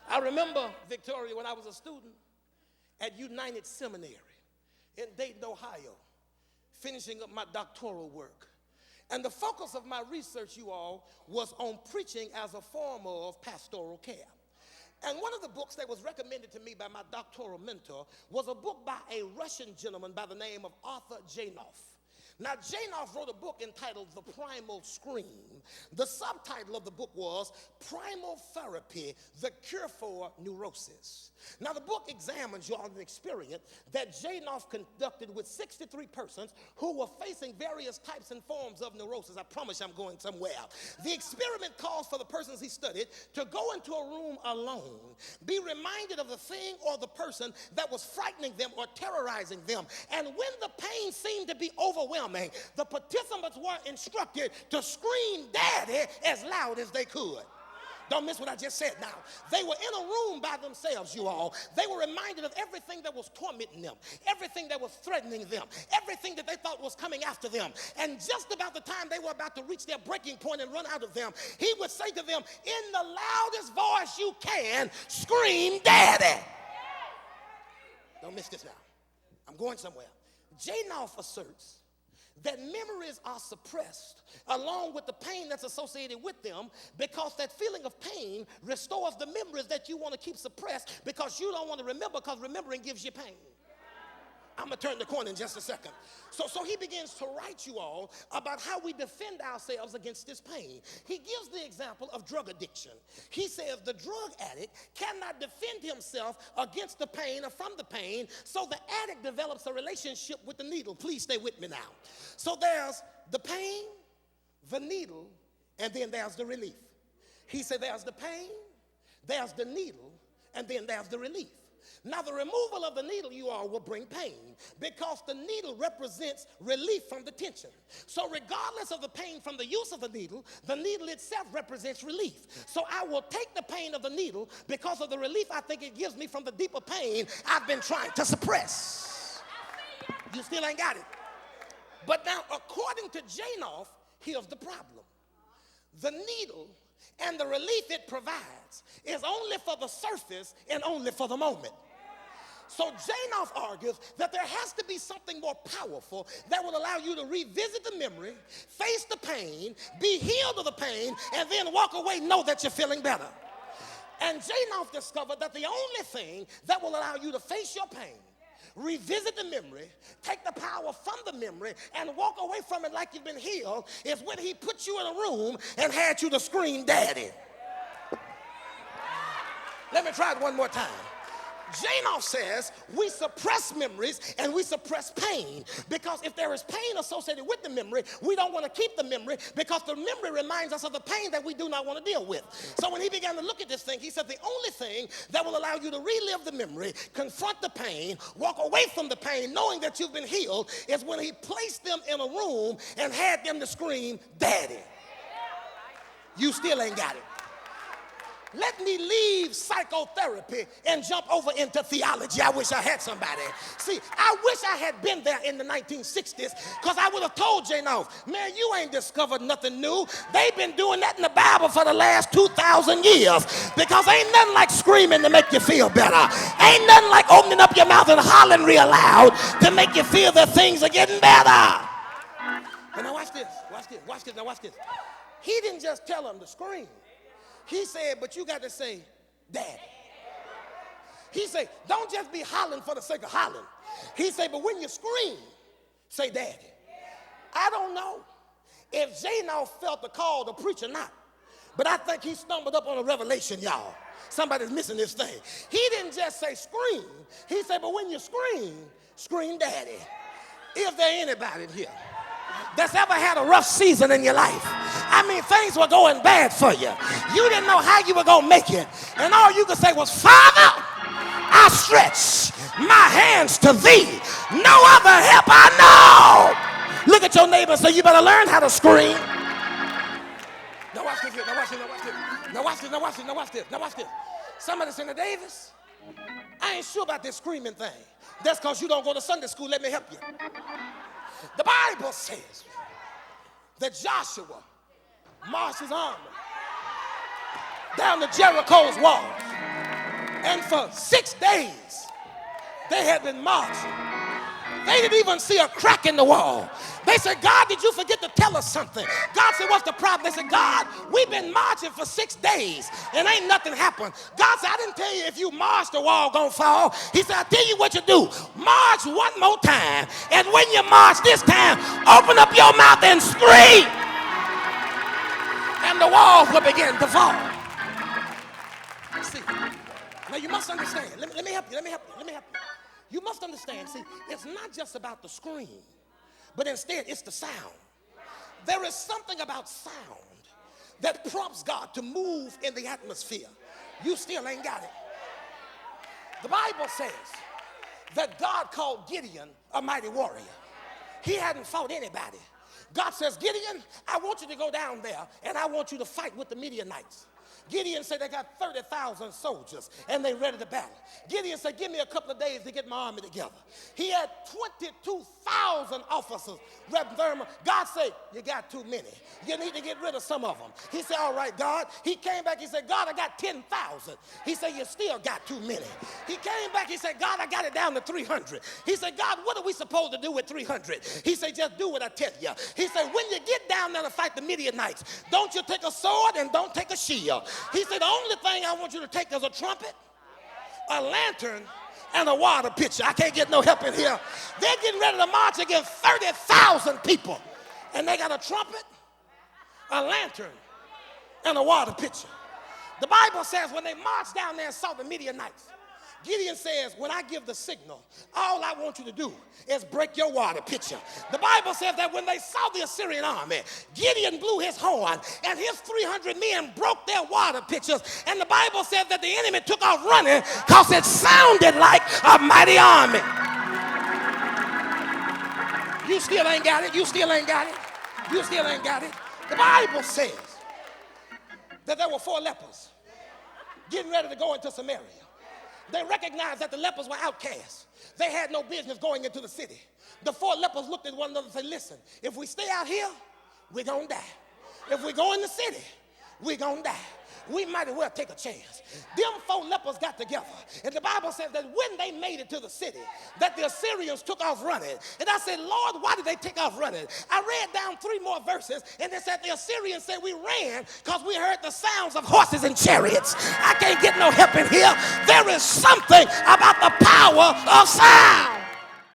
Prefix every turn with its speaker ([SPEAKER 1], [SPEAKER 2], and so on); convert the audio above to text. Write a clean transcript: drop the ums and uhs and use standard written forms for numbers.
[SPEAKER 1] I remember, Victoria, when I was a student at United Seminary in Dayton, Ohio, finishing up my doctoral work. And the focus of my research, you all, was on preaching as a form of pastoral care. And one of the books that was recommended to me by my doctoral mentor was a book by a Russian gentleman by the name of Arthur Janov. Now, Janov wrote a book entitled The Primal Scream. The subtitle of the book was Primal Therapy, The Cure for Neurosis. Now, the book examines an experience that Janov conducted with 63 persons who were facing various types and forms of neurosis. I promise I'm going somewhere. The experiment calls for the persons he studied to go into a room alone, be reminded of the thing or the person that was frightening them or terrorizing them. And when the pain seemed to be overwhelming, the participants were instructed to scream "Daddy" as loud as they could. Don't miss what I just said now. They were in a room by themselves, you all. They were reminded of everything that was tormenting them, everything that was threatening them, everything that they thought was coming after them. And just about the time they were about to reach their breaking point and run out of them, he would say to them, in the loudest voice you can, scream "Daddy." Don't miss this now. I'm going somewhere. Janov asserts that memories are suppressed along with the pain that's associated with them, because that feeling of pain restores the memories that you want to keep suppressed because you don't want to remember, because remembering gives you pain. I'm going to turn the corner in just a second. So he begins to write, you all, about how we defend ourselves against this pain. He gives the example of drug addiction. He says the drug addict cannot defend himself against the pain or from the pain, so the addict develops a relationship with the needle. Please stay with me now. So there's the pain, the needle, and then there's the relief. He said there's the pain, there's the needle, and then there's the relief. Now, the removal of the needle, you all, will bring pain, because the needle represents relief from the tension. So regardless of the pain from the use of the needle itself represents relief. So I will take the pain of the needle because of the relief I think it gives me from the deeper pain I've been trying to suppress. You still ain't got it. But now, according to Janov, here's the problem. The needle and the relief it provides is only for the surface and only for the moment. So Janov argues that there has to be something more powerful that will allow you to revisit the memory, face the pain, be healed of the pain, and then walk away, know that you're feeling better. And Janov discovered that the only thing that will allow you to face your pain, revisit the memory, take the power from the memory, and walk away from it like you've been healed, is when he put you in a room and had you to scream "Daddy." Let me try it one more time. Janov says we suppress memories and we suppress pain, because if there is pain associated with the memory, we don't want to keep the memory, because the memory reminds us of the pain that we do not want to deal with. So when he began to look at this thing, he said the only thing that will allow you to relive the memory, confront the pain, walk away from the pain knowing that you've been healed, is when he placed them in a room and had them to scream "Daddy." You still ain't got it. Let me leave psychotherapy and jump over into theology. I wish I had somebody. See, I wish I had been there in the 1960s, because I would have told Janov, man, you ain't discovered nothing new. They've been doing that in the Bible for the last 2,000 years, because ain't nothing like screaming to make you feel better. Ain't nothing like opening up your mouth and hollering real loud to make you feel that things are getting better. But now watch this, now watch this. He didn't just tell them to scream. He said, but you got to say "Daddy." He said, don't just be hollering for the sake of hollering. He said, but when you scream, say "Daddy." I don't know if Janov felt the call to preach or not, but I think he stumbled up on a revelation, y'all. Somebody's missing this thing. He didn't just say scream. He said, but when you scream, scream "Daddy." Is there anybody here that's ever had a rough season in your life? I mean, things were going bad for you. You didn't know how you were going to make it. And all you could say was, "Father, I stretch my hands to thee. No other help I know." Look at your neighbor and say, you better learn how to scream. Now watch this here. Now watch this. Now watch this. Now watch this. Now watch this. Now watch this. Now watch this. Somebody said, "Now, Davis, I ain't sure about this screaming thing." That's because you don't go to Sunday school. Let me help you. The Bible says that Joshua marched his army down to Jericho's walls. And for 6 days, they had been marching. They didn't even see a crack in the wall. They said, God, did you forget to tell us something? God said, what's the problem? They said, God, we've been marching for 6 days and ain't nothing happened. God said, I didn't tell you if you march, the wall gonna fall. He said, I'll tell you what you do. March one more time. And when you march this time, open up your mouth and scream. And the walls will begin to fall. See, now you must understand. Let me help you. You must understand, see, it's not just about the scream, but instead it's the sound. There is something about sound that prompts God to move in the atmosphere. You still ain't got it. The Bible says that God called Gideon a mighty warrior. He hadn't fought anybody. God says, Gideon, I want you to go down there and I want you to fight with the Midianites. Gideon said they got 30,000 soldiers and they ready to battle. Gideon said, give me a couple of days to get my army together. He had 22,000 officers. God said, you got too many. You need to get rid of some of them. He said, all right, God. He came back. He said, God, I got 10,000. He said, you still got too many. He came back. He said, God, I got it down to 300. He said, God, what are we supposed to do with 300? He said, just do what I tell you. He said, when you get down there to fight the Midianites, don't you take a sword and don't take a shield. He said, the only thing I want you to take is a trumpet, a lantern, and a water pitcher. I can't get no help in here. They're getting ready to march against 30,000 people. And they got a trumpet, a lantern, and a water pitcher. The Bible says when they marched down there and saw the Midianites, Gideon says, when I give the signal, all I want you to do is break your water pitcher. The Bible says that when they saw the Assyrian army, Gideon blew his horn and his 300 men broke their water pitchers. And the Bible says that the enemy took off running because it sounded like a mighty army. You still ain't got it. You still ain't got it. You still ain't got it. The Bible says that there were 4 lepers getting ready to go into Samaria. They recognized that the lepers were outcasts. They had no business going into the city. The 4 lepers looked at one another and said, listen, if we stay out here, we're going to die. If we go in the city, we're going to die. We might as well take a chance. Them 4 lepers got together. And the Bible says that when they made it to the city, that the Assyrians took off running. And I said, Lord, why did they take off running? I read down 3 more verses, and they said the Assyrians said we ran because we heard the sounds of horses and chariots. I can't get no help in here. There is something about the power of sound.